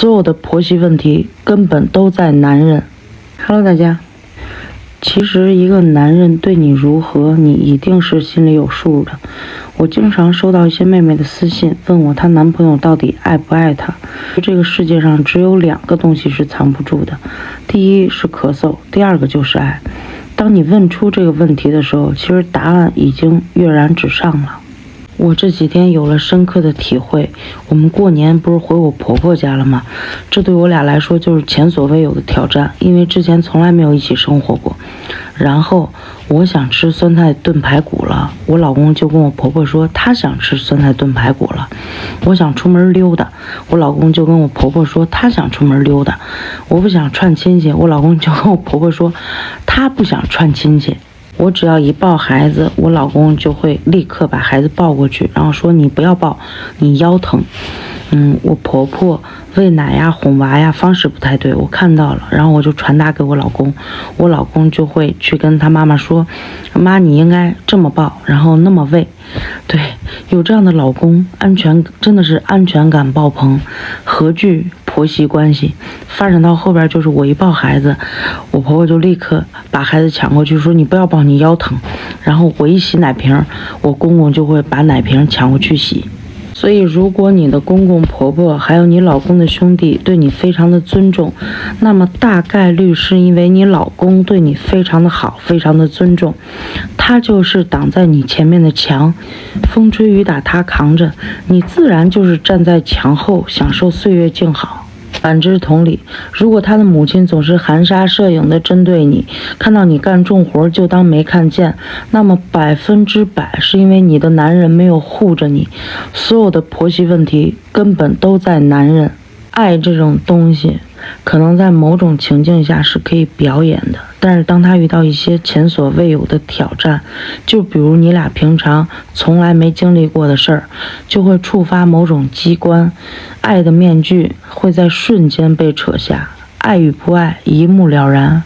所有的婆媳问题根本都在男人。Hello， 大家。其实一个男人对你如何，你一定是心里有数的。我经常收到一些妹妹的私信，问我她男朋友到底爱不爱她。这个世界上只有2个东西是藏不住的，第一是咳嗽，第2个就是爱。当你问出这个问题的时候，其实答案已经跃然纸上了。我这几天有了深刻的体会，我们过年不是回我婆婆家了吗？这对我俩来说就是前所未有的挑战，因为之前从来没有一起生活过。然后我想吃酸菜炖排骨了，我老公就跟我婆婆说他想吃酸菜炖排骨了。我想出门溜达，我老公就跟我婆婆说他想出门溜达。我不想串亲戚，我老公就跟我婆婆说他不想串亲戚。我只要一抱孩子，我老公就会立刻把孩子抱过去，然后说你不要抱，你腰疼。我婆婆喂奶呀、哄娃呀方式不太对，我看到了，然后我就传达给我老公，我老公就会去跟他妈妈说，妈你应该这么抱，然后那么喂。对，有这样的老公，真的是安全感爆棚，何惧婆媳关系。发展到后边就是我一抱孩子，我婆婆就立刻把孩子抢过去说你不要抱，你腰疼。然后我一洗奶瓶，我公公就会把奶瓶抢过去洗。所以如果你的公公婆婆还有你老公的兄弟对你非常的尊重，那么大概率是因为你老公对你非常的好，非常的尊重，他就是挡在你前面的墙，风吹雨打他扛着，你自然就是站在墙后享受岁月静好。反之同理，如果他的母亲总是含沙射影的针对你，看到你干重活就当没看见，那么100%是因为你的男人没有护着你。所有的婆媳问题根本都在男人。爱这种东西可能在某种情境下是可以表演的，但是当他遇到一些前所未有的挑战，就比如你俩平常从来没经历过的事儿，就会触发某种机关，爱的面具会在瞬间被扯下，爱与不爱一目了然。